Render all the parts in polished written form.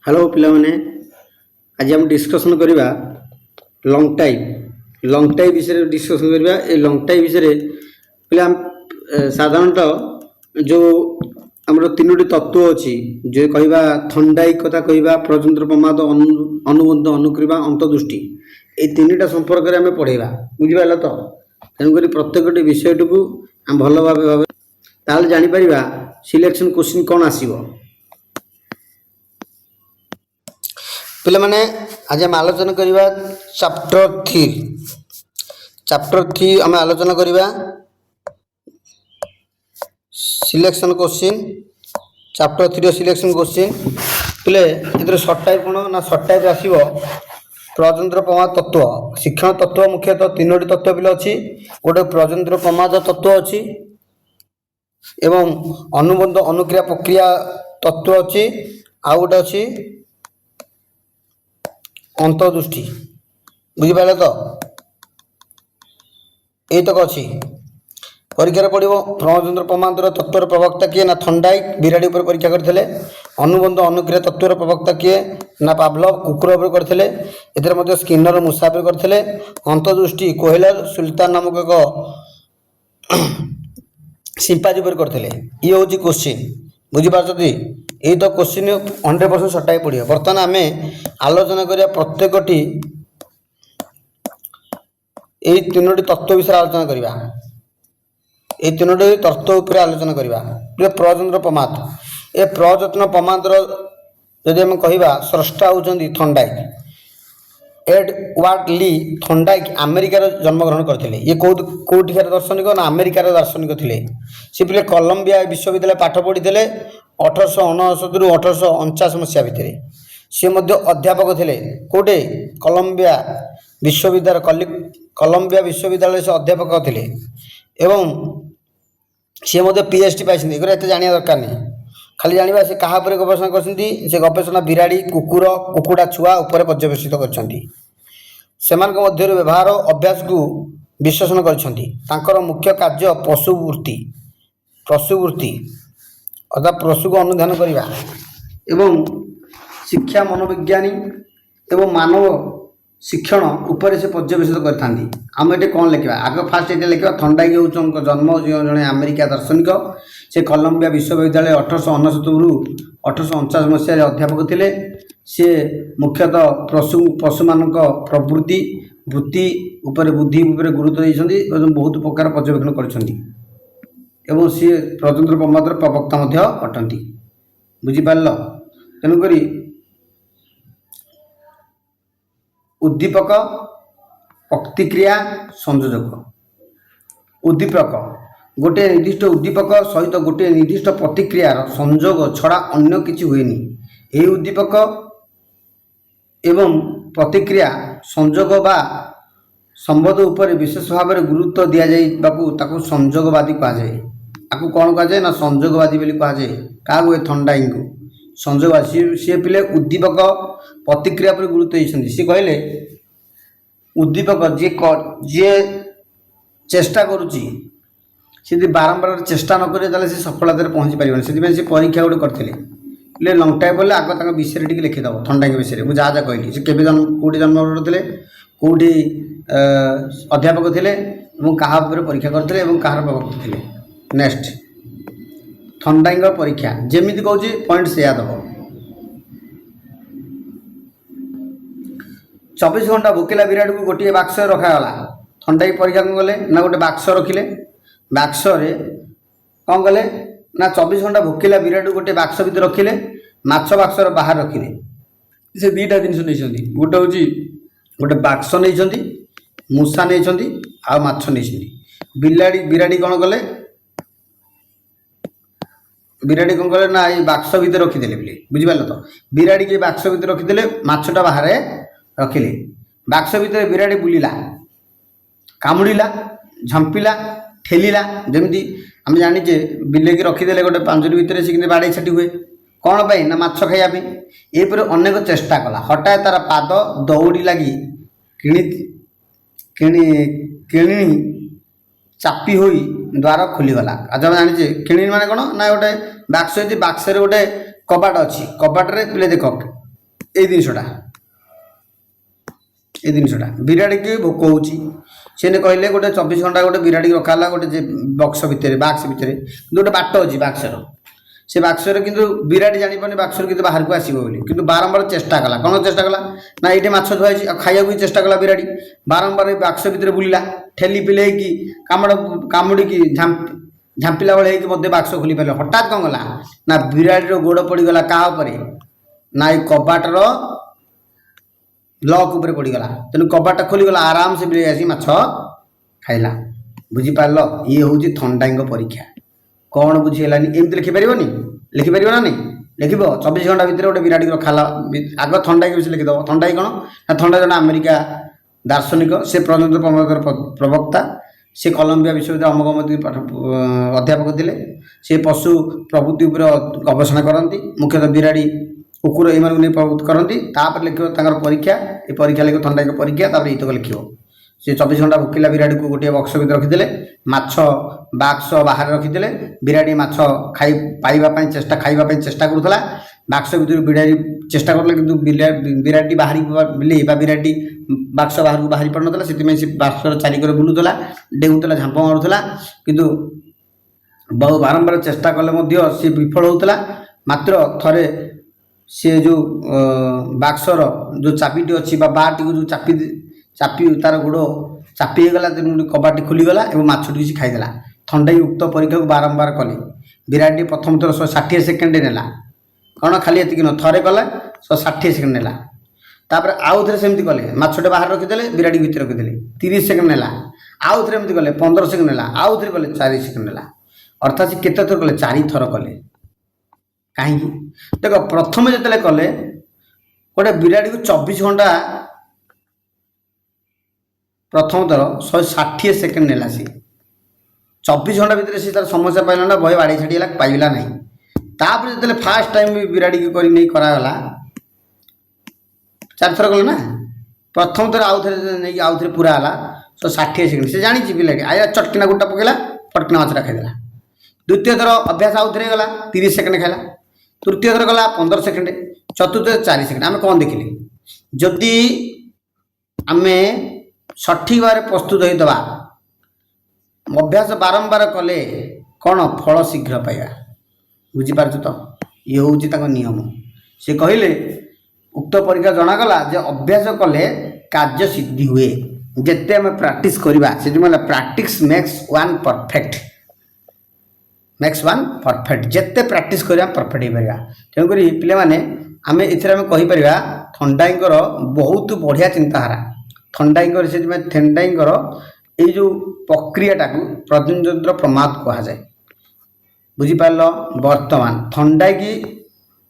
Hello पिलामाने आज हम discussion करवा लंग टाइप विषय डिस्कसन करवा। ए लंग टाइप विषय पिला साधारणतः जो आमर तीनोटी तत्व अच्छी जो कहवा थंडाइकता कहवा प्रजंत्र प्रमाद अनुबंध अनुक्रिया अंतदृष्टि ये तीनटा संपर्क में आम पढ़ेगा बुझिपाल। तो तेणुक प्रत्येक विषय को आम भल भाव ताल जापर सिलेक्शन क्वेश्चन कौन आसो पिला माने आज हम आलोचना करवा चैप्टर 3 आम आलोचना करवा selection question chapter 3 selection question पिले इधर शॉर्ट टाइप कौन ना शॉर्ट टाइप आसो प्रजंत्र प्रमाद तत्व शिक्षण तत्व मुख्यतः तीनोटी तत्व पिले अच्छी गोटे प्रजंत्र प्रमाद तत्व अच्छी एवं अनुबंध अनुक्रिया प्रक्रिया तत्व अच्छी आउ गोटे अच्छी अंतदृष्टि बुझिपारे। तो यही तक अच्छी परीक्षा पड़ो प्रजंत्र प्रमादर तत्वर प्रवक्ता किए ना थंडाइक बिराड़ी पर परीक्षा करते अनुबंध अनुक्रिया तत्वर प्रवक्ता किए ना पावलोव कुकुर उपर करते स्किनर मूषा पर करते अंतदृष्टि कोहेलर सुल्तान नामक एक सिंपाजी पर करते ये हूँ क्वेश्चन बुझिपार। यही तो क्वेश्चन 100% सटाई पड़ो। बर्तमान आम आलोचना करिया प्रत्येकटी यही तीनोटी तत्व विषय आलोचना करवा ये तीनोटी तत्व उपर आलोचना करवा। प्रजंत्र प्रमाद ए प्रजत्न प्रमादर यदि आम कहवा स्रष्टा होती थंडाइक एडवर्ड ली थंडाइक अमेरिकार जन्मग्रहण करते ये कौटिकार दार्शनिक ना अमेरिकार दार्शनिक थे। सी पे कोलंबिया विश्वविद्यालय पाठ पढ़ी 1869 रु 1849 मसीहा भितर सी अध्यापक थे कौटे कोलंबिया विश्वविद्यालय से अध्यापक थे एवं सी PhD पाई एत जाना दरकार नहीं खाली जाना से क्या गवेषणा कर गवेषणा बिराड़ी कुकुर कुकुड़ा छुआ उपर पर्यवेक्षित कर व्यवहार अभ्यास को विश्लेषण कर मुख्य कार्य पशुवृत्ति अर्थात पशु को अनुधान करवा एवं शिक्षा मनोविज्ञानी एवं मानव शिक्षण उपर से पर्यवेक्षित करम ये कौन लिखा आग फास्ट ये लिखा थंडाइक हूँ जन्म जड़े अमेरिका दार्शनिक से कोलंबिया विश्वविद्यालय 1869 रु 1849 मसीह अध्यापक थे। सी मुख्यतः पशु मान प्रवृत्ति वृत्ति उपर बुद्धि उपर गुरुत्व देते बहुत प्रकार पर्यवेक्षण कर सी प्रजंत्र प्रमादर प्रवक्ता अटंती बुझिपार। तेणुक उद्दीपक प्रतिक्रिया संयोजक उद्दीपक गोटे निर्दिष्ट उद्दीपक सहित गोटे निर्दिष्ट प्रतिक्रियार संयोग छड़ा अन्य किसी हुएनि। यही उद्दीपक एवं प्रतिक्रिया संयोग बा संबंध उपर विशेष भाव में गुरुत्व दि जाए संयोगवादी कहुए आपको कौन कहुए ना संयोगवादी कहुए क्या थंडाइक को संयोगवादी सी पिले उद्दीपक प्रतिक्रिया पर गुरुत्व देते सी कहले उद्दीपक जी चेष्टा करुच्ची सी बारंबार चेष्टा न करे सी सफलता पहुँची पार से परीक्षा गोटे करते लंग टाइप बोले आग तक विषय टी लिखिदेव थंडाइक विषय मुझे जहाँ जहाँ कहली से केवे कौटी जन्मग्रहण करते कौटी अध्यापक थे क्या परीक्षा करते कहार प्रवक्ता थे। नेक्स्ट थंडाइक परीक्षा जमी कहूँ पॉइंट से याद दब 24 घंटा भोकिला विराट को गोटे बाक्स रखागला थंडाइक परीक्षा कौन कले ना गोटे बाक्स रखिले बाक्स कौन कले ना 24 घंटा भोकिला विराट को गोटे बाक्स भर रखिले माछ बाक्सर बाहर रखिले से दुईटा जिन नहीं गोटे हूँ गोटे बाक्स नहीं मूषा नहीं आ माछ नहीं बिराड़ी कौन कले बिराड़ी कौन कले ना ये बाक्स भर रखिदे बुझिपार। तो बिराड़ी के बाक्स भर रखिदे माछटा बाहर रखिले बाक्स भर बिराड़ी बुलिला कामुड़ा झंपिला ठेलिला जमी आम जाचे बिलेक रखिदे गोटे पांजरी भितर से बाड़े छाटी हुए कौन पाई ना माछ खाइबा यहपर अनेक चेष्टा कला हठात तार पाद दौड़ी लगी किणी चापी हो द्वार खोलीगला। आज आम जाचे किणी माने कौन ना गोटे बाक्स बाक्स गोटे कबाट अच्छी कबाटे पिले देख এই ଜିନିଷଟା ବିରାଡ଼ିକି ଭୋକ ହେଉଛି ସେ କହିଲେ ଗୋଟେ 24 ଘଣ୍ଟା ଗୋଟେ ବିରାଡ଼ିକି ରଖା ହେଲା ଗୋଟେ ବାକ୍ସ ଭିତରେ କିନ୍ତୁ ଗୋଟେ ବାଟ ଅଛି ବାକ୍ସର ସେ ବାକ୍ସରେ କିନ୍ତୁ ବିରାଡ଼ି ଜାଣିପାରୁନି ବାକ୍ସରୁ କିନ୍ତୁ ବାହାରକୁ ଆସିବ ବୋଲି କିନ୍ତୁ ବାରମ୍ବାର ଚେଷ୍ଟା କଲା କ'ଣ ଚେଷ୍ଟା କଲା ନା ଏଇଠି ମାଛ ଧୁଆ ହେଇଛି ଆଉ ଖାଇବାକୁ ଚେଷ୍ଟା କଲା ବିରାଡ଼ି ବାରମ୍ବାର ବାକ୍ସ ଭିତରେ ବୁଲିଲା ଠେଲି ପିଲେଇକି କାମୁଡ଼ିକି ଝାମ୍ପିଲା ଭଳି ହେଇକି ମଧ୍ୟ ବାକ୍ସ ଖୋଲି ପାରିଲା ହଠାତ୍ କ'ଣ କଲା ନା ବିରାଡ଼ିର ଗୋଡ଼ ପଡ଼ିଗଲା କାହା ଉପରେ ନା ଏଇ କବାଟର ଲକ୍ ଉପରେ ପଡ଼ିଗଲା ତେଣୁ କବାଟଟା ଖୋଲିଗଲା ଆରାମସେ ବିଲେଇ ଆସି ମାଛ ଖାଇଲା ବୁଝିପାରିଲ ଇଏ ହେଉଛି ଥଣ୍ଡାଇଙ୍କ ପରୀକ୍ଷା କ'ଣ ବୁଝିହେଲାନି ଏମିତି ଲେଖିପାରିବ ନା ନାହିଁ ଲେଖିବ 24 ଘଣ୍ଟା ଭିତରେ ଗୋଟେ ବିରାଡ଼ିକି ରଖା ହେଲା ଆଗ ଥଣ୍ଡାଇକି ବିଷୟ ଲେଖିଦେବ ଥଣ୍ଡାଇ କ'ଣ ନା ଥଣ୍ଡାଇ ଜଣେ ଆମେରିକା ଦାର୍ଶନିକ ସେ ପ୍ରଜନ୍ତ ପ୍ରମୋଦର ପ୍ରବକ୍ତା ସେ କଲମ୍ବିଆ ବିଶ୍ୱବିଦ୍ୟାଳୟ ଅମଗମତି ଅଧ୍ୟାପକ ଥିଲେ ସେ ପଶୁ ପ୍ରଭୃତି ଉପରେ ଗବେଷଣା କରନ୍ତି ମୁଖ୍ୟତଃ ବିରାଡ଼ି କୁକୁର ଏମାନଙ୍କୁ ନେଇ ପ୍ରଭୁତ୍ୱ କରନ୍ତି ତାପରେ ଲେଖିବ ତାଙ୍କର ପରୀକ୍ଷା ଏ ପରୀକ୍ଷା ଲେଖିବ ଥଣ୍ଡାଇଙ୍କ ପରୀକ୍ଷା ତାପରେ ଏଇତକ ଲେଖିବ ସେ 24 ଘଣ୍ଟା ଭୋକିଲା ବିରାଡ଼ିକୁ ଗୋଟିଏ ବକ୍ସ ଭିତରେ ରଖିଦେଲେ ମାଛ ବାକ୍ସ ବାହାରେ ରଖିଦେଲେ ବିରାଡ଼ି ମାଛ ଖାଇବା ପାଇଁ ଚେଷ୍ଟା କରୁଥିଲା ବାକ୍ସ ଭିତରୁ ବିରାଡ଼ି ଚେଷ୍ଟା କରୁଥିଲା କିନ୍ତୁ ବିରାଡ଼ି ବିଲେଇ ବା ବିରାଡ଼ି ବାକ୍ସ ବାହାରକୁ ବାହାରି ପାରୁନଥିଲା ସେଥିପାଇଁ ସେ ବାକ୍ସର ଚାରିକରେ ବୁଲୁଥିଲା ଡେଉଁଥିଲା ଝାମ୍ପ ମାରୁଥିଲା କିନ୍ତୁ ବହୁ ବାରମ୍ବାର ଚେଷ୍ଟା କଲେ ମଧ୍ୟ ସେ ବିଫଳ ହେଉଥିଲା ମାତ୍ର ଥରେ ସେ ଯେଉଁ ବାକ୍ସର ଯେଉଁ ଚାବିଟି ଅଛି ବା ବାଟିକୁ ଯେଉଁ ଚାପି ତାର ଗୋଡ଼ ଚାପି ହେଇଗଲା ତେଣୁ କବାଟଟି ଖୋଲିଗଲା ଏବଂ ମାଛଟି କିଛି ଖାଇଦେଲା ଥଣ୍ଡାଇ ଉକ୍ତ ପରୀକ୍ଷାକୁ ବାରମ୍ବାର କଲେ ବିରାଡ଼ି ପ୍ରଥମ ଥର 160 ସେକେଣ୍ଡ ନେଲା କ'ଣ ଖାଲି ଏତିକି ନୁହଁ ଥରେ କଲେ 160 ସେକେଣ୍ଡ ନେଲା ତାପରେ ଆଉ ଥରେ ସେମିତି କଲେ ମାଛଟେ ବାହାରେ ରଖିଦେଲେ ବିରାଡ଼ି ଭିତରେ ରଖିଦେଲେ 30 ସେକେଣ୍ଡ ନେଲା ଆଉ ଥରେ ଏମିତି କଲେ 15 ସେକେଣ୍ଡ ନେଲା ଆଉ ଥରେ କଲେ 4 ସେକେଣ୍ଡ ନେଲା ଅର୍ଥାତ୍ ସେ କେତେ ଥର କଲେ 4 ଥର କଲେ କାହିଁକି ଦେଖ ପ୍ରଥମେ ଯେତେବେଳେ କଲେ ଗୋଟେ ବିରାଡ଼ିକୁ 24 ଘଣ୍ଟା ପ୍ରଥମ ଥର 160 ସେକେଣ୍ଡ ନେଲା ସେ 24 ଘଣ୍ଟା ଭିତରେ ସେ ତାର ସମସ୍ୟା ପାଇଲା ନା ଭୟ ବାଡ଼େଇ ଛାଡ଼ିଗଲା ପାଇଲା ନାହିଁ ତାପରେ ଯେତେବେଳେ ଫାଷ୍ଟ ଟାଇମ୍ ବିରାଡ଼ିକି କରି ନେଇ କରାଗଲା 4 ଥର କଲେ ନା ପ୍ରଥମ ଥର ଆଉ ଥରେ ନେଇକି ଆଉ ଥରେ ପୁରା ହେଲା 160 ସେକେଣ୍ଡ ସେ ଜାଣିଛି ବିଲାଟି ଆୟା ଚଟକିନା ଗୋଟା ପକେଇଲା ଫଟକିନା ମାଛଟା ଖାଇଦେଲା ଦ୍ୱିତୀୟ ଥର ଅଭ୍ୟାସ ଆଉ ଥରେ ହେଇଗଲା 30 ସେକେଣ୍ଡ ଖାଇଲା ତୃତୀୟ ଥର ଗଲା 15 ସେକେଣ୍ଡ ଚତୁର୍ଥ 4 ସେକେଣ୍ଡ ଆମେ କ'ଣ ଦେଖିଲେ ଯଦି ଆମେ ସଠିକ୍ ଭାବରେ ପ୍ରସ୍ତୁତ ହୋଇଦେବା ଅଭ୍ୟାସ ବାରମ୍ବାର କଲେ କ'ଣ ଫଳ ଶୀଘ୍ର ପାଇବା ବୁଝିପାରୁଛ ତ ଇଏ ହେଉଛି ତାଙ୍କ ନିୟମ ସେ କହିଲେ ଉକ୍ତ ପରୀକ୍ଷା ଜଣାଗଲା ଯେ ଅଭ୍ୟାସ କଲେ କାର୍ଯ୍ୟ ସିଦ୍ଧି ହୁଏ ଯେତେ ଆମେ ପ୍ରାକ୍ଟିସ୍ କରିବା ସେଥିପାଇଁ ପ୍ରାକ୍ଟିସ୍ ମେକ୍ସ ୱାନ୍ ପରଫେକ୍ଟ ଯେତେ ପ୍ରାକ୍ଟିସ୍ କରିବା ପରଫେକ୍ଟ ହେଇପାରିବା ତେଣୁକରି ପିଲାମାନେ ଆମେ ଏଥିରେ ଆମେ କହିପାରିବା ଥଣ୍ଡାଇଙ୍କର ବହୁତ ବଢ଼ିଆ ଚିନ୍ତାଧାରା ଥଣ୍ଡାଇଙ୍କର ସେଥିପାଇଁ ଥଣ୍ଡାଇଙ୍କର ଏଇ ଯେଉଁ ପ୍ରକ୍ରିୟାଟାକୁ ପ୍ରଜନନଯନ୍ତ୍ର ପ୍ରମାଦ କୁହାଯାଏ ବୁଝିପାରିଲ ବର୍ତ୍ତମାନ ଥଣ୍ଡାଇକି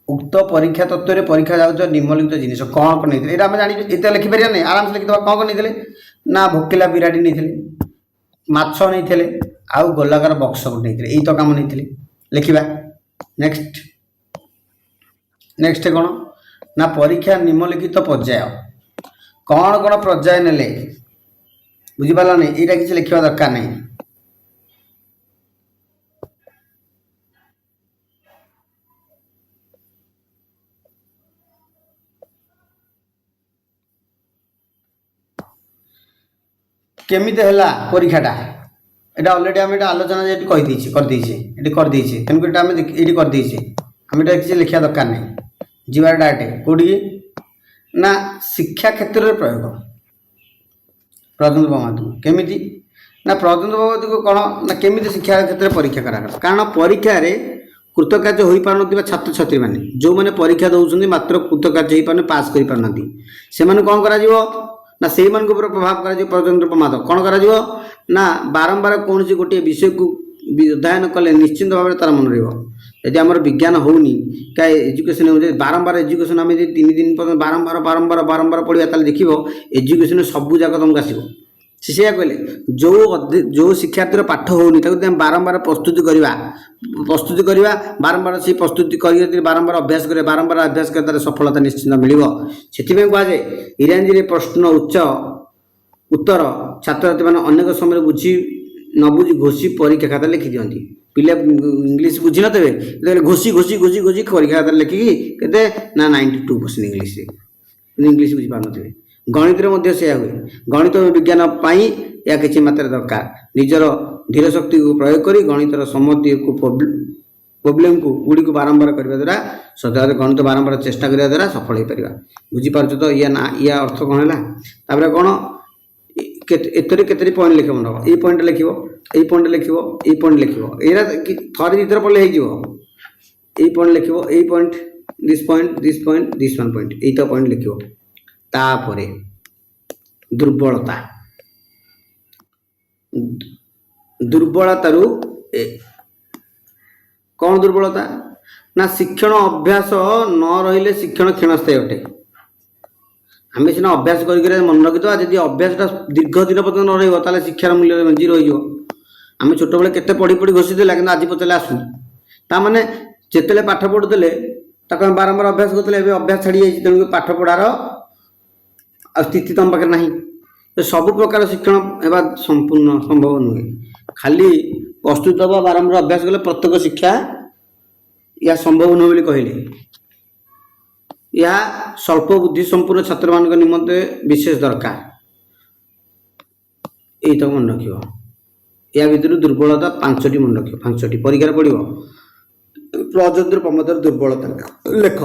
ଉକ୍ତ ପରୀକ୍ଷା ତତ୍ତ୍ୱରେ ପରୀକ୍ଷା ଯାଉଥିବା ନିମ୍ନଲିଖିତ ଜିନିଷ କ'ଣ ନେଇଥିଲେ ଏଇଟା ଆମେ ଜାଣିଛୁ ଏତେ ଲେଖିପାରିବା ନାହିଁ ଆରାମସେ ଲେଖିଦେବା କ'ଣ ନେଇଥିଲେ ନା ଭୋକିଲା ବିରାଡ଼ି ନେଇଥିଲେ ମାଛ ନେଇଥିଲେ ଆଉ ଗୋଲାକାର ବକ୍ସ ନେଇଥିଲେ ଏଇ ତ କାମ ନେଇଥିଲେ ଲେଖିବା ନେକ୍ସଟ କ'ଣ ନା ପରୀକ୍ଷା ନିମ୍ନଲିଖିତ ପର୍ଯ୍ୟାୟ କ'ଣ ପର୍ଯ୍ୟାୟ ନେଲେ ବୁଝିପାରିଲ ନାହିଁ ଏଇଟା କିଛି ଲେଖିବା ଦରକାର ନାହିଁ केमिते हैला परीक्षाटा एटा ऑलरेडी आम एटा आलोचना जे करदेछे तेणुक एटा आम ये करदेछे आम एटा किसी लिखा दरकार नहीं जीवार डायरेक्ट कौटी ना शिक्षा क्षेत्र में प्रयोग प्रजनन प्रमाद केमिति ना प्रजनन प्रमाद को कौन ना केमिति शिक्षा क्षेत्र में परीक्षा करा कारण परीक्षा रे कृतकार्य हो पार छात्र छात्री मैंने जो मैंने परीक्षा दौरान मात्र कृतकार्य हो पार पास कर पार से कौन कर ना से प्रभाव कर प्रजनन प्रमाद कौन कर ना बारंबार कौन सी गोटे विषय को अध्ययन कले निश्चिंत भाव तार मन रही आम विज्ञान होनी क्या एजुकेशन हो बारंबार एजुकेशन आम 3 दिन पर बारंबार बारंबार बारंबार पढ़ा देखो एजुकेशन सबू जाक तुमको आसो से कहले जो शिक्षार्थी पाठ होनी बारंबार प्रस्तुति करवा बारंबार से प्रस्तुति कर बारंबार अभ्यास कर बारंबार अभ्यास कर सफलता निश्चित मिल से कहुए इंग्राजी प्रश्न उत्तर छात्र छात्री मैंने अनेक समय बुझी न बुझी घोषी परीक्षा खाता लिखि दिखती पिले इंग्लीश बुझी नथे घोषी घोषी घोषी घोषी परीक्षा खातार लिखिकी केते ना 92% इंग्लीश इंग्लीश बुझी पार नथिबे। गणित रे से हुए गणित विज्ञान पाई या किसी मात्रा दरकार निजर धीर शक्ति को प्रयोग करी गणितर समस्या को प्रोब्लेम को गुड़ी को बारंबार करने द्वारा सदाବେଳେ गणित बारंबार चेष्टा करने द्वारा सफल हो पार बुझीपार तो या ना या अर्थ कौन है कौन एतरी केतरी पॉइंट लिख मन ये पॉइंट लिख ये पॉइंट लिख ये पॉइंट लिख एरा थरे दुईथर पढ़ले हो पॉइंट लिख ये point this point this point this one point यही पॉइंट लिख तापरे दुर्बलता दुर्बलतारू कौन दुर्बलता ना शिक्षण अभ्यास न रहिले शिक्षण क्षणस्थायी अटे। आम सीना अभ्यास कर मन रखिदा जब अभ्यासटा दीर्घ दिन पर्यटन न रहा शिक्षार मूल्य जीरो हो आम छोट बेले केते पढ़ी पढ़ी घोषी देला कि आज पचारे आसुनी ताने जिते पाठ पढ़ुले बारंबार अभ्यास करते अभ्यास छाड़ी जाइए तेणु पाठ पढ़ार स्थिति तुम पाखे ना तो सब प्रकार शिक्षण होगा संपूर्ण संभव नुहे खाली प्रस्तुत दबा बारंबार अभ्यास कले प्रत्येक शिक्षा या संभव नुहे कहले यह स्वल्प बुद्धि संपूर्ण छात्र मान निमंते विशेष दरकार यही तो मन रख या भर दुर्बलता 5टी मन रख 5टी परीक्षा पड़ो प्रजंत्र प्रमोदर दुर्बलता लेख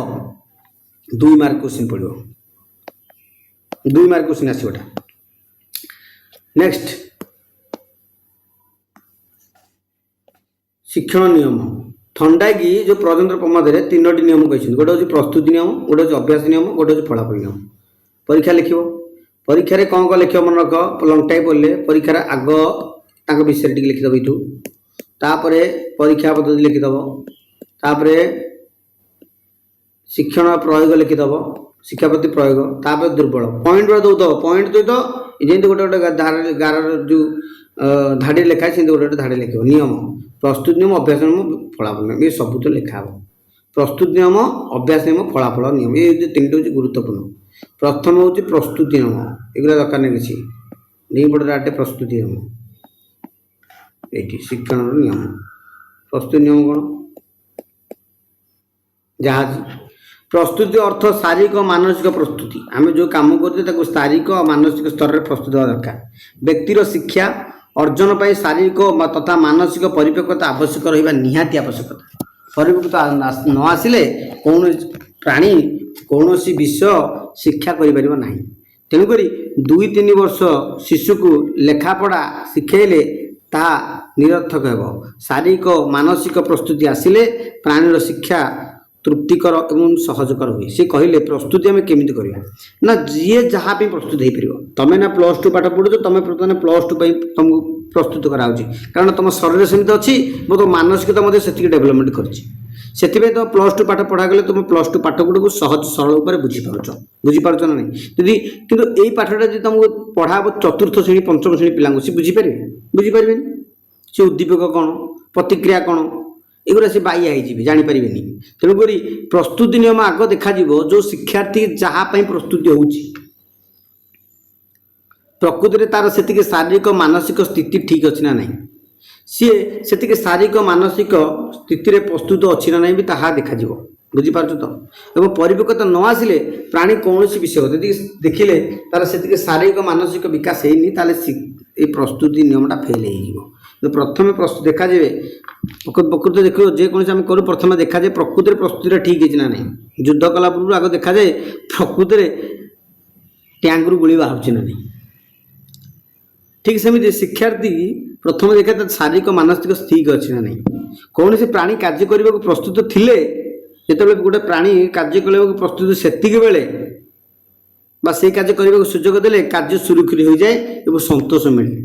2 मार्क क्वेश्चन पड़ो 2 मार्क क्वेश्चन आसोटा। नेक्स्ट शिक्षण नियम थंडागी जो प्रजंत्र प्रमाद 3टी नियम कही गोटे हूँ प्रस्तुति नियम गोटे हूँ अभ्यास नियम गोटे हूँ फलाफल नियम परीक्षा लिख परीक्षा कौन कौन लिख मन रख लंग टाइप बोले परीक्षार आग ताक विषय टी लिखिदेव यू तापर परीक्षा पद्धति लिखिदेव तापर शिक्षण प्रयोग लिखिदेव शिक्षा प्रति प्रयोग तापर दुर्बल पॉइंट गुड़ा दौद पॉइंट सहित जमी गोटे गोटे गार जो धाड़ी लिखा है गोटे गोटे धाड़ी लिख नियम प्रस्तुत नियम अभ्यास नियम फलाफल नियम ये सब तो लिखा हे प्रस्तुत नियम अभ्यास नियम फलाफल नियम ये 3टी हूँ गुरुत्वपूर्ण। प्रथम हूँ प्रस्तुति नियम एगुला दरकार नहीं किसी नहीं पड़े आटे प्रस्तुति नियम ये शिक्षण नियम प्रस्तुति नियम कौन जहाज प्रस्तुति अर्थ शारीरिक और मानसिक प्रस्तुति आम जो कम करते शारीरिक और मानसिक स्तर में प्रस्तुत होगा दरकार व्यक्तिर शिक्षा अर्जन पर शारीरिक तथा मानसिक परिपक्वता आवश्यक रहा निहाती आवश्यकता परिपक्वता न आसिले कौन प्राणी कौन सी विषय शिक्षा करें ना तेणुक 2-3 वर्ष शिशु को लेखापढ़ा शिखेले ता निरर्थक हो शारीरिक मानसिक प्रस्तुति आसिले प्राणीर शिक्षा तृप्तिकर एवं सहजकर हुए सी कहले प्रस्तुति आम केमी करवा ना जी जहाँ प्रस्तुत हो पार तुम्हें ना +2 पाठ पढ़ुच तुम प्रथम +2 तुमको प्रस्तुत कराऊँच कारण तुम शरीर सेमती अच्छी तो मानसिकता से डेभलपमेंट कर तुम +2 पाठ पढ़ा गले तुम +2 पाठ गुड़ को सहज सरल उपर बुझीपार ना नहीं यदि कि यही पाठटा जी तुमको पढ़ा 4th श्रेणी 5म श्रेणी पिला सी बुझीपारे सी उद्दीपक कौन प्रतिक्रिया कौन एगुरा से बाह्या हो जापर तेणुक प्रस्तुति नियम आग देखा जो शिक्षार्थी जहाँपाई प्रस्तुति हो प्रकृति में तार से शारीरिक मानसिक स्थिति ठीक अच्छी ना नहीं सी से शारीरिक मानसिक स्थिति प्रस्तुत अच्छी ना नहीं भी ताहा देखा बुझीपार तो एवं परिपक्वता न आसिले प्राणी कौन सी विषय देखिले तार से शारीरिक मानसिक विकास होनी ये प्रस्तुति नियमटा फेल हो तो प्रथम देखा जाए प्रकृति देख जेकोसी आम करूँ प्रथम देखा जाए प्रकृति प्रस्तुति ठीक है ना नहीं युद्ध कला पूर्व आग देखा जाए प्रकृति टैंकरू गुली बाहर ना नहीं ठीक सेमती शिक्षार्थी प्रथम देखा शारीरिक मानसिक ठीक अच्छी ना नहीं कौन से प्राणी कार्य करने को प्रस्तुत थिले जिते गोटे प्राणी कार्य करने को प्रस्तुत से बेले से कार्य करने को सुजोग देले कार्य सुरुखुरी हो जाए और संतोष मिले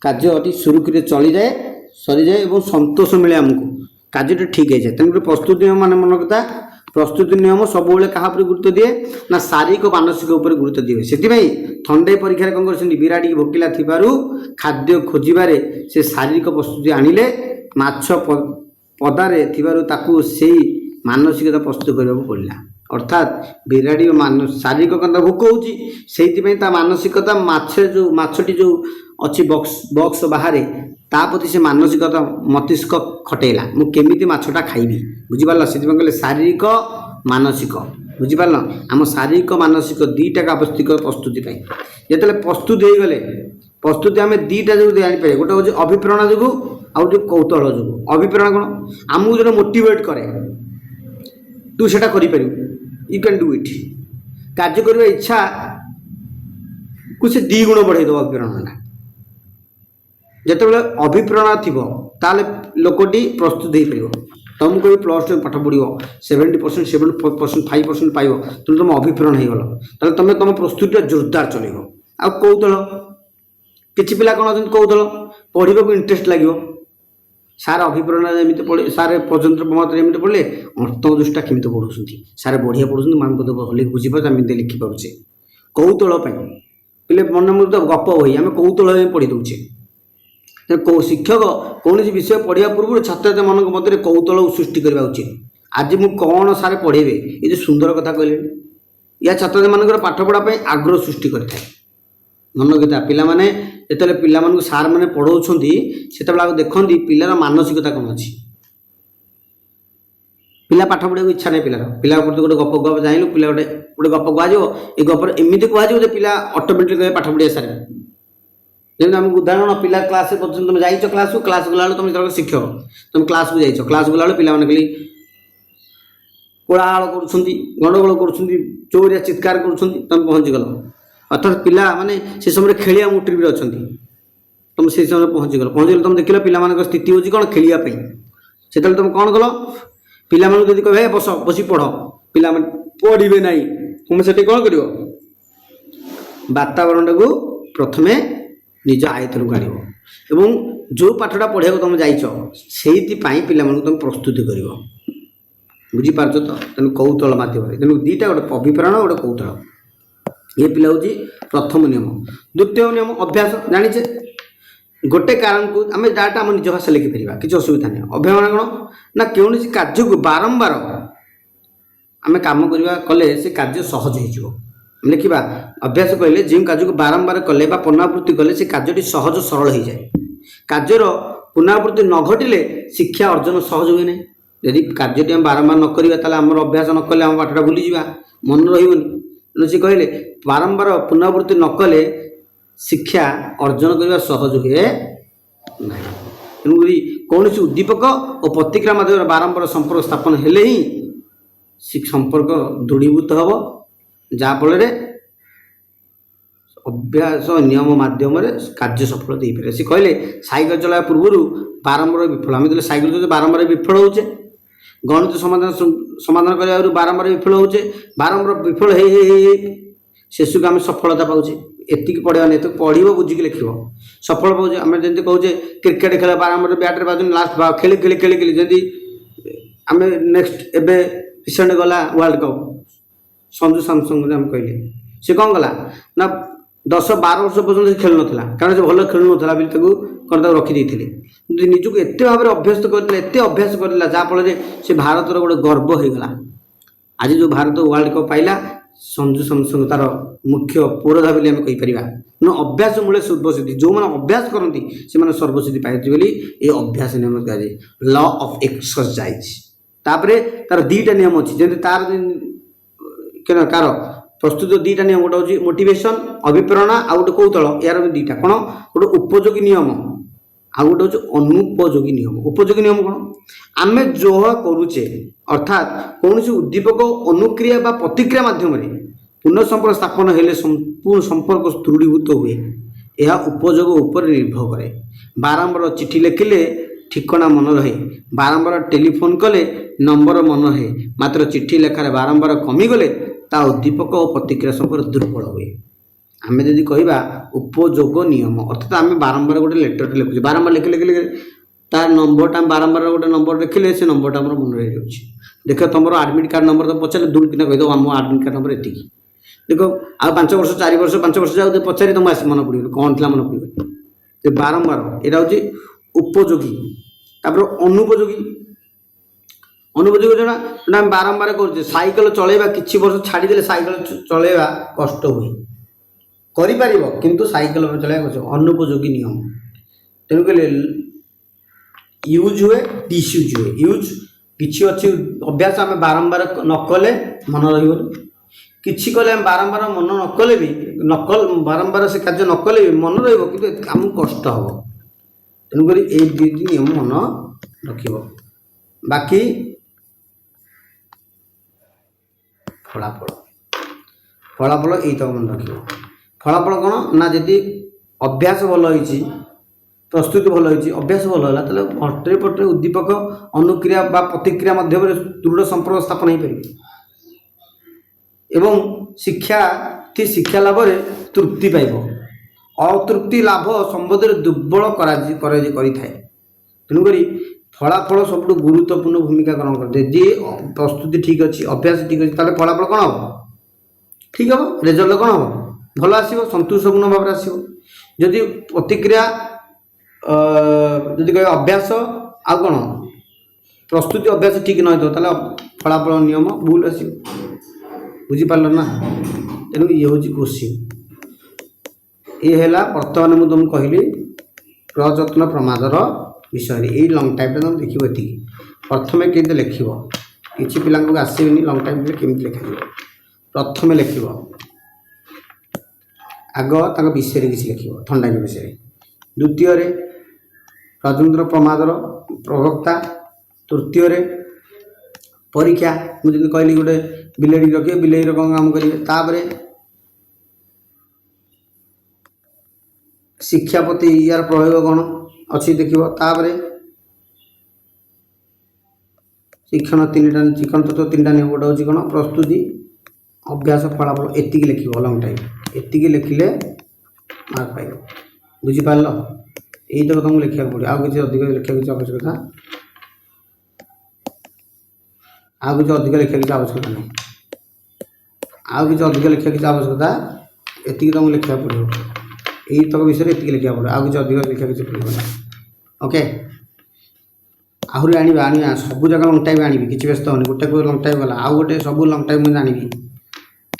कार्य अति सुरुखुरी चली जाए सरी जाए और संतोष मिले आमको कार्य ठीक है तेणुक प्रस्तुति नियम मान मन कथा प्रस्तुति नियम सब क्या गुरुत्व दिए ना शारीरिक और मानसिक उपर गुरुत्व दिए से थंडे परीक्षा कौन कर विराट भोकिला थिबारु खाद्य खोजिबारे से शारीरिक प्रस्तुति आनिले माछ पदारे थिबारु ताकू सेई ମାନସିକତା ପ୍ରସ୍ତୁତ କରିବାକୁ ପଡ଼ିଲା। ଅର୍ଥାତ୍ ବିରାଡ଼ି ଶାରୀରିକ କଥା ଭୋକ ହେଉଛି, ସେଇଥିପାଇଁ ତା ମାନସିକତା ମାଛଟି ଯେଉଁ ଅଛି ବକ୍ସ ବାହାରେ ତା ପ୍ରତି ସେ ମାନସିକତା ମସ୍ତିଷ୍କ ଖଟେଇଲା, ମୁଁ କେମିତି ମାଛଟା ଖାଇବି। ବୁଝିପାରିଲ? ସେଥିପାଇଁ କହିଲେ ଶାରୀରିକ ମାନସିକ। ବୁଝିପାରିଲ? ଆମ ଶାରୀରିକ ମାନସିକ ଦୁଇଟାକୁ ଆବଶ୍ୟକ ପ୍ରସ୍ତୁତି ପାଇଁ। ଯେତେବେଳେ ପ୍ରସ୍ତୁତ ହେଇଗଲେ, ପ୍ରସ୍ତୁତି ଆମେ ଦୁଇଟା ଯୋଗୁଁ ଜାଣିପାରିବା। ଗୋଟେ ହେଉଛି ଅଭିପ୍ରେରଣା ଯୋଗୁଁ, ଆଉ ଗୋଟେ କୌତୂହଳ ଯୋଗୁଁ। ଅଭିପ୍ରେରଣା କ'ଣ? ଆମକୁ ଯେଉଁଟା ମୋଟିଭେଟ୍ କରେ, ତୁ ସେଇଟା କରିପାରିବୁ, ୟୁ କ୍ୟାନ୍ ଡୁ ଇଟ୍। କାର୍ଯ୍ୟ କରିବା ଇଚ୍ଛାକୁ ସେ 2 ଗୁଣ ବଢ଼େଇ ଦେବ ଅଭିପ୍ରେରଣାଟା। ଯେତେବେଳେ ଅଭିପ୍ରେରଣା ଥିବ ତାହେଲେ ଲୋକଟି ପ୍ରସ୍ତୁତ ହେଇପାରିବ। ତୁମକୁ କହିବି +2 ପାଠ ପଢ଼ିବ, 70%, 75% ପାଇବ, ତେଣୁ ତୁମ ଅଭିପ୍ରେରଣ ହେଇଗଲ, ତାହେଲେ ତୁମେ ତୁମ ପ୍ରସ୍ତୁତିଟା ଜୋରଦାର ଚଲେଇବ। ଆଉ କୌତୂହଳ, କିଛି ପିଲା କ'ଣ ଅଛନ୍ତି କୌତୂହଳ, ପଢ଼ିବାକୁ ଇଣ୍ଟରେଷ୍ଟ ଲାଗିବ। ସାର୍ ଅଭିପ୍ରେରଣା ଏମିତି ପଢ଼େ, ସାର୍ ପ୍ରଯନ୍ତ୍ର ପ୍ରମାତ୍ରା ଏମିତି ପଢ଼ିଲେ ଅନ୍ତର୍ଦୃଷ୍ଟା କେମିତି ପଢ଼ୁଛନ୍ତି, ସାର୍ ବଢ଼ିଆ ପଢ଼ୁଛନ୍ତି, ମୁଁ ଆମକୁ ଭଲକି ବୁଝିପାରୁଛି, ଆମେ ଏମିତି ଲେଖିପାରୁଛେ। କୌତୂହଳ ପାଇଁ ପିଲେ ମନେ ତ ଗପ ବହି ଆମେ କୌତୂହଳ ପାଇଁ ପଢ଼ି ଦେଉଛେ। ଶିକ୍ଷକ କୌଣସି ବିଷୟ ପଢ଼ିବା ପୂର୍ବରୁ ଛାତ୍ରଛାତ୍ରୀମାନଙ୍କ ମଧ୍ୟରେ କୌତୂହଳ ସୃଷ୍ଟି କରିବା ଉଚିତ। ଆଜି ମୁଁ କ'ଣ ସାର୍ ପଢ଼େଇବେ, ଏ ଯେଉଁ ସୁନ୍ଦର କଥା କହିଲେଣି, ଏହା ଛାତ୍ରଛାତ୍ରୀମାନଙ୍କର ପାଠପଢ଼ା ପାଇଁ ଆଗ୍ରହ ସୃଷ୍ଟି କରିଥାଏ। ମନ କଥା, ପିଲାମାନେ ଯେତେବେଳେ ପିଲାମାନଙ୍କୁ ସାର୍ମାନେ ପଢ଼ାଉଛନ୍ତି ସେତେବେଳେ ଆଉ ଦେଖନ୍ତି ପିଲାର ମାନସିକତା କ'ଣ ଅଛି। ପିଲା ପାଠ ପଢ଼ିବାକୁ ଇଚ୍ଛା ନାହିଁ, ପିଲା ପ୍ରତି ଗୋଟେ ଗପ ଜାଣିଲୁ, ପିଲା ଗୋଟେ ଗପ କୁହାଯିବ, ଏ ଗପରେ ଏମିତି କୁହାଯିବ ଯେ ପିଲା ଅଟୋମେଟିକ୍ ପାଠ ପଢ଼ିବା ସାରିବ। ଯେମିତି ଆମକୁ ଉଦାହରଣ, ପିଲା କ୍ଲାସ୍ରେ ପର୍ଯ୍ୟନ୍ତ ତୁମେ ଯାଇଛ କ୍ଲାସ୍କୁ ଗଲାବେଳକୁ ତୁମେ ଯେତେବେଳେ ଶିକ୍ଷକ ତୁମେ କ୍ଲାସ୍କୁ ଯାଇଛ, କ୍ଲାସ୍କୁ ଗଲାବେଳେ ପିଲାମାନେ ଖାଲି କୋଳାହଳ କରୁଛନ୍ତି, ଗଣ୍ଡଗୋଳ କରୁଛନ୍ତି, ଚୋରିଆ ଚିତ୍କାର କରୁଛନ୍ତି, ତୁମେ ପହଞ୍ଚିଗଲ। ଅର୍ଥାତ୍ ପିଲାମାନେ ସେ ସମୟରେ ଖେଳିବା ମୋଟିଭରେ ଅଛନ୍ତି, ତୁମେ ସେଇ ସମୟରେ ପହଞ୍ଚିଗଲେ ତୁମେ ଦେଖିଲ ପିଲାମାନଙ୍କର ସ୍ଥିତି ହେଉଛି କ'ଣ, ଖେଳିବା ପାଇଁ। ସେତେବେଳେ ତୁମେ କ'ଣ କଲ, ପିଲାମାନଙ୍କୁ ଯଦି କହିବେ ବସି ପଢ଼, ପିଲାମାନେ ପଢ଼ିବେ ନାହିଁ, ତୁମେ ସେଠି କ'ଣ କରିବ, ବାତାବରଣଟାକୁ ପ୍ରଥମେ ନିଜ ଆୟତ୍ତକୁ ଆଣିବ ଏବଂ ଯେଉଁ ପାଠଟା ପଢ଼ିବାକୁ ତୁମେ ଯାଇଛ ସେଇଥିପାଇଁ ପିଲାମାନଙ୍କୁ ତୁମେ ପ୍ରସ୍ତୁତି କରିବ। ବୁଝିପାରୁଛ ତ? ତେଣୁ କୌତୂହଳ ମାଧ୍ୟମରେ, ତେଣୁ ଦୁଇଟା, ଗୋଟେ ଅଭିପ୍ରେରଣ, ଗୋଟେ କୌତୂହଳ। ଏ ପିଲା ହେଉଛି ପ୍ରଥମ ନିୟମ। ଦ୍ୱିତୀୟ ନିୟମ ଅଭ୍ୟାସ। ଜାଣିଛେ ଗୋଟେ କାରଣକୁ ଆମେ ଡାଟା ଆମ ନିଜ ଭାଷା ଲେଖିପାରିବା, କିଛି ଅସୁବିଧା ନାହିଁ। ଅଭ୍ୟାସ କ'ଣ ନା କୌଣସି କାର୍ଯ୍ୟକୁ ବାରମ୍ବାର ଆମେ କାମ କରିବା କଲେ ସେ କାର୍ଯ୍ୟ ସହଜ ହେଇଯିବ। ଲେଖିବା ଅଭ୍ୟାସ କହିଲେ ଯେଉଁ କାର୍ଯ୍ୟକୁ ବାରମ୍ବାର କଲେ ବା ପୁନରାବୃତ୍ତି କଲେ ସେ କାର୍ଯ୍ୟଟି ସହଜ ସରଳ ହୋଇଯାଏ। କାର୍ଯ୍ୟର ପୁନରାବୃତ୍ତି ନ ଘଟିଲେ ଶିକ୍ଷା ଅର୍ଜନ ସହଜ ହୁଏ ନାହିଁ। ଯଦି କାର୍ଯ୍ୟଟି ଆମେ ବାରମ୍ବାର ନ କରିବା ତାହେଲେ ଆମର ଅଭ୍ୟାସ ନ କଲେ ଆମ ପାଠଟା ଭୁଲିଯିବା, ମନେ ରହିବନି। ତେଣୁ ସେ କହିଲେ ବାରମ୍ବାର ପୁନରାବୃତ୍ତି ନ କଲେ ଶିକ୍ଷା ଅର୍ଜନ କରିବା ସହଜ ହୁଏ ନାହିଁ। ତେଣୁକରି କୌଣସି ଉଦ୍ଦୀପକ ଓ ପ୍ରତିକ୍ରିୟା ମାଧ୍ୟମରେ ବାରମ୍ବାର ସମ୍ପର୍କ ସ୍ଥାପନ ହେଲେ ହିଁ ସମ୍ପର୍କ ଦୃଢ଼ୀଭୂତ ହେବ, ଯାହାଫଳରେ ଅଭ୍ୟାସ ନିୟମ ମାଧ୍ୟମରେ କାର୍ଯ୍ୟ ସଫଳ ଦେଇପାରିବେ। ସେ କହିଲେ ସାଇକେଲ ଚଳାଇବା ପୂର୍ବରୁ ବାରମ୍ବାର ବିଫଳ, ଆମେ ଯେତେବେଳେ ସାଇକେଲ ଚଳାଉଛେ ବାରମ୍ବାର ବିଫଳ ହେଉଛେ, ଗଣିତ ସମାଧାନ କରିବାରୁ ବାରମ୍ବାର ବିଫଳ ହେଉଛେ, ବାରମ୍ବାର ବିଫଳ ହେଇ ହେଇ ହେଇ ଶେଷକୁ ଆମେ ସଫଳତା ପାଉଛେ। ଏତିକି ପଢ଼ିବାନି, ଏତିକି ପଢ଼ିବ, ବୁଝିକି ଲେଖିବ, ସଫଳ ପାଉଛେ। ଆମେ ଯେମିତି କହୁଛେ କ୍ରିକେଟ ଖେଳ ବାରମ୍ବାର ବ୍ୟାଟ୍ରେ ବାଜୁନି, ଲାଷ୍ଟ ଖେଳି ଖେଳି ଖେଳି ଖେଳି ଯେମିତି ଆମେ ନେକ୍ସଟ ଏବେ ରିସେଣ୍ଟ ଗଲା ୱାର୍ଲଡ କପ୍, ସଞ୍ଜୁ ସାମସଙ୍ଗରେ ଆମେ କହିଲେ ସେ କ'ଣ କଲା ନା 10-12 ବର୍ଷ ପର୍ଯ୍ୟନ୍ତ ସେ ଖେଳୁନଥିଲା, କାରଣ ସେ ଭଲ ଖେଳୁନଥିଲା ବୋଲି ତାକୁ ରଖିଦେଇଥିଲେ। କିନ୍ତୁ ନିଜକୁ ଏତେ ଭାବରେ ଅଭ୍ୟସ୍ତ କରିଥିଲା, ଏତେ ଅଭ୍ୟାସ କରିଥିଲା, ଯାହାଫଳରେ ସେ ଭାରତର ଗୋଟେ ଗର୍ବ ହୋଇଗଲା। ଆଜି ଯେଉଁ ଭାରତ ୱାର୍ଲଡ କପ୍ ପାଇଲା, ସଞ୍ଜୁ ସାମସଙ୍ଗ ତାର ମୁଖ୍ୟ ପୁରୋଧା ବୋଲି ଆମେ କହିପାରିବା। ତେଣୁ ଅଭ୍ୟାସ ମୂଳେ ସର୍ବସିଦ୍ଧି, ଯେଉଁମାନେ ଅଭ୍ୟାସ କରନ୍ତି ସେମାନେ ସର୍ବସିଦ୍ଧି ପାଇଛନ୍ତି ବୋଲି ଏ ଅଭ୍ୟାସ ନିୟମ କୁହାଯାଏ, ଲ ଅଫ୍ ଏକ୍ସରସାଇଜ। ତାପରେ ତାର 2ଟା ନିୟମ ଅଛି, ଯେମିତି ତାର କାର ପ୍ରସ୍ତୁତ 2ଟା ନିୟମ, ଗୋଟେ ହେଉଛି ମୋଟିଭେସନ ଅଭିପ୍ରେରଣା, ଆଉ ଗୋଟେ କୌତୂହଳ। ଏହାର 2ଟା କ'ଣ, ଗୋଟେ ଉପଯୋଗୀ ନିୟମ ଆଉ ଗୋଟେ ହେଉଛି ଅନୁପଯୋଗୀ ନିୟମ। ଉପଯୋଗୀ ନିୟମ କ'ଣ, ଆମେ ଯାହା କରୁଛେ ଅର୍ଥାତ୍ କୌଣସି ଉଦ୍ଦୀପକ ଅନୁକ୍ରିୟା ବା ପ୍ରତିକ୍ରିୟା ମାଧ୍ୟମରେ ପୁନଃ ସମ୍ପର୍କ ସ୍ଥାପନ ହେଲେ ସମ୍ପୂର୍ଣ୍ଣ ସମ୍ପର୍କ ଦୃଢ଼ୀଭୂତ ହୁଏ। ଏହା ଉପଯୋଗ ଉପରେ ନିର୍ଭର କରେ। ବାରମ୍ବାର ଚିଠି ଲେଖିଲେ ଠିକଣା ମନେ ରହେ, ବାରମ୍ବାର ଟେଲିଫୋନ କଲେ ନମ୍ବର ମନେ ରହେ, ମାତ୍ର ଚିଠି ଲେଖାରେ ବାରମ୍ବାର କମିଗଲେ ତା ଉଦ୍ଦୀପକ ଓ ପ୍ରତିକ୍ରିୟା ସମ୍ପର୍କ ଦୁର୍ବଳ ହୁଏ। ଆମେ ଯଦି କହିବା ଉପଯୋଗ ନିୟମ, ଅର୍ଥାତ୍ ଆମେ ବାରମ୍ବାର ଗୋଟେ ଲେଟରଟେ ଲେଖୁଛେ, ବାରମ୍ବାର ଲେଖି ଲେଖି ଲେଖି ତାର ନମ୍ବରଟା ବାରମ୍ବାର ଗୋଟେ ନମ୍ବର ଲେଖିଲେ ସେ ନମ୍ବରଟା ଆମର ମନେ ରହିଯାଉଛି। ଦେଖ ତୁମର ଆଡ଼ମିଟ୍ କାର୍ଡ଼ ନମ୍ବର ତ ପଚାରିଲେ ଦୁର୍କିନା କହିଦେବ ଆମ ଆଡ଼ମିଟ୍ କାର୍ଡ଼ ନମ୍ବର ଏତିକି। ଦେଖ ଆଉ 5 ବର୍ଷ 4 ବର୍ଷ 5 ବର୍ଷ ଯାଉ ପଚାରି ତୁମକୁ ଆସି ମନେ ପଡ଼ିବ କ'ଣ ଥିଲା, ମନେ ପଡ଼ିବ। ଯେ ବାରମ୍ବାର, ଏଇଟା ହେଉଛି ଉପଯୋଗୀ। ତାପରେ ଅନୁପଯୋଗୀ। ଅନୁଭୂତି ଯୋଜନା ଯୋଉଟା ଆମେ ବାରମ୍ବାର କରୁଛେ, ସାଇକେଲ ଚଳେଇବା କିଛି ବର୍ଷ ଛାଡ଼ିଦେଲେ ସାଇକେଲ ଚଳେଇବା କଷ୍ଟ ହୁଏ, କରିପାରିବ କିନ୍ତୁ ସାଇକେଲ ଚଳେଇବା କଷ୍ଟ। ଅନୁପଯୋଗୀ ନିୟମ, ତେଣୁକରି ୟୁଜ୍ ହୁଏ ଡିସ୍ୟୁଜ୍ ହୁଏ। ୟୁଜ୍ କିଛି ଅଛି ଅଭ୍ୟାସ ଆମେ ବାରମ୍ବାର ନ କଲେ ମନେ ରହିବନି, କିଛି କଲେ ଆମେ ବାରମ୍ବାର ମନ ନ କଲେ ବି ବାରମ୍ବାର ସେ କାର୍ଯ୍ୟ ନ କଲେ ବି ମନେ ରହିବ କିନ୍ତୁ ଆମକୁ କଷ୍ଟ ହେବ। ତେଣୁକରି ଏଇ ଦୁଇଟି ନିୟମ ମନେ ରଖିବ। ବାକି ଫଳାଫଳ ଏଇତକ ମନେ ରଖିବ। ଫଳାଫଳ କ'ଣ ନା ଯଦି ଅଭ୍ୟାସ ଭଲ ହେଇଛି, ପ୍ରସ୍ତୁତି ଭଲ ହେଇଛି, ଅଭ୍ୟାସ ଭଲ ହେଲା, ତାହେଲେ ଅଟରେ ପଟରେ ଉଦ୍ଦୀପକ ଅନୁକ୍ରିୟା ବା ପ୍ରତିକ୍ରିୟା ମାଧ୍ୟମରେ ଦୃଢ଼ ସମ୍ପର୍କ ସ୍ଥାପନ ହୋଇପାରିବ ଏବଂ ଶିକ୍ଷାର୍ଥୀ ଶିକ୍ଷା ଲାଭରେ ତୃପ୍ତି ପାଇବ। ଅତୃପ୍ତି ଲାଭ ସମ୍ବନ୍ଧରେ ଦୁର୍ବଳ କରିଥାଏ। ତେଣୁକରି ଫଳାଫଳ ସବୁଠୁ ଗୁରୁତ୍ୱପୂର୍ଣ୍ଣ ଭୂମିକା ଗ୍ରହଣ କରିଥାଏ। ଯେ ପ୍ରସ୍ତୁତି ଠିକ୍ ଅଛି, ଅଭ୍ୟାସ ଠିକ୍ ଅଛି, ତାହେଲେ ଫଳାଫଳ କ'ଣ ହେବ? ଠିକ୍ ହେବ, ରେଜଲ୍ଟ କ'ଣ ହେବ? ଭଲ ଆସିବ, ସନ୍ତୋଷପୂର୍ଣ୍ଣ ଭାବରେ ଆସିବ। ଯଦି ପ୍ରତିକ୍ରିୟା ଯଦି କହିବା ଅଭ୍ୟାସ ଆଉ କ'ଣ ପ୍ରସ୍ତୁତି ଅଭ୍ୟାସ ଠିକ୍ ନ ହେଇଥିବ ତାହେଲେ ଫଳାଫଳ ନିୟମ ଭୁଲ ଆସିବ। ବୁଝିପାରିଲ ନା? ତେଣୁ ଇଏ ହେଉଛି କୋଶ୍ଚିନ୍। ଇଏ ହେଲା ବର୍ତ୍ତମାନ ମୁଁ ତୁମକୁ କହିଲି ପ୍ରଯତ୍ନ ପ୍ରମାଦର ବିଷୟରେ। ଏଇ ଲଙ୍ଗ୍ ଟାଇପ୍ଟା ତୁମେ ଦେଖିବ ଏତିକି। ପ୍ରଥମେ କେମିତି ଲେଖିବ, କିଛି ପିଲାଙ୍କୁ ଆସିବେନି ଲଙ୍ଗ୍ ଟାଇପ୍ରେ କେମିତି ଲେଖାଯିବ। ପ୍ରଥମେ ଲେଖିବ ଆଗ ତାଙ୍କ ବିଷୟରେ କିଛି ଲେଖିବ, ଥଣ୍ଡାଙ୍କ ବିଷୟରେ। ଦ୍ୱିତୀୟରେ ପ୍ରଯତ୍ନ ପ୍ରମାଦର ପ୍ରବକ୍ତା। ତୃତୀୟରେ ପରୀକ୍ଷା, ମୁଁ ଯେମିତି କହିଲି ଗୋଟେ ବିଲେଇ ରଖିବେ, ବିଲେଇର କ'ଣ କାମ କରିବେ। ତାପରେ ଶିକ୍ଷା ପ୍ରତି ୟାର ପ୍ରୟୋଗ କ'ଣ ଅଛି ଦେଖିବ। ତାପରେ ଶିକ୍ଷଣ ତତ୍ତ୍ୱ ତିନିଟା ନିୟମ। ଗୋଟେ ହେଉଛି କ'ଣ ପ୍ରସ୍ତୁତି, ଅଭ୍ୟାସ, ଫଳାଫଳ। ଏତିକି ଲେଖିବ ଲଙ୍ଗ୍ ଟାଇମ୍। ଏତିକି ଲେଖିଲେ ମାର୍କ ପାଇବ। ବୁଝିପାରିଲ? ଏଇତକ ତୁମକୁ ଲେଖିବାକୁ ପଡ଼ିବ। ଆଉ କିଛି ଅଧିକ ଲେଖିବାକୁ କିଛି ଆବଶ୍ୟକତା ନାହିଁ। ଆଉ କିଛି ଅଧିକ ଲେଖିବା କିଛି ଆବଶ୍ୟକତା ଏତିକି ତୁମକୁ ଲେଖିବାକୁ ପଡ଼ିବ। ଏଇତକ ବିଷୟରେ ଏତିକି ଲେଖିବାକୁ ପଡ଼ିବ, ଆଉ କିଛି ଅଧିକ ଲେଖିବା କିଛି ପଡ଼ିବ ନାହିଁ। ଓକେ, ଆହୁରି ଆଣିବା ସବୁ ଜାଗା ଲଙ୍ଗ୍ ଟାଇମ୍ ଆଣିବି, କିଛି ବ୍ୟସ୍ତ ହେଉନି। ଗୋଟେ ଲଙ୍ଗ୍ ଟାଇମ୍ ଗଲା, ଆଉ ଗୋଟେ ସବୁ ଲଙ୍ଗ୍ ଟାଇମ୍ ମୁଁ ଆଣିବି।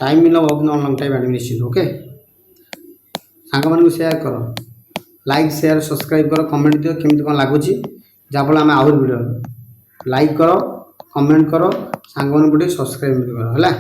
ଟାଇମ୍ ମିଳିବ କିନ୍ତୁ ଲଙ୍ଗ୍ ଟାଇମ୍ ଆଣିବି ନିଶ୍ଚିତ। ଓକେ, ସାଙ୍ଗମାନଙ୍କୁ ସେୟାର କର, ଲାଇକ୍ ସେୟାର ସବସ୍କ୍ରାଇବ୍ କର, କମେଣ୍ଟ ଦିଅ କେମିତି କ'ଣ ଲାଗୁଛି, ଯାହାଫଳରେ ଆମେ ଆହୁରି ଭିଡ଼ିଓ। ଲାଇକ୍ କର, କମେଣ୍ଟ କର, ସାଙ୍ଗମାନଙ୍କୁ ଟିକେ ସବସ୍କ୍ରାଇବ୍ କର ହେଲା।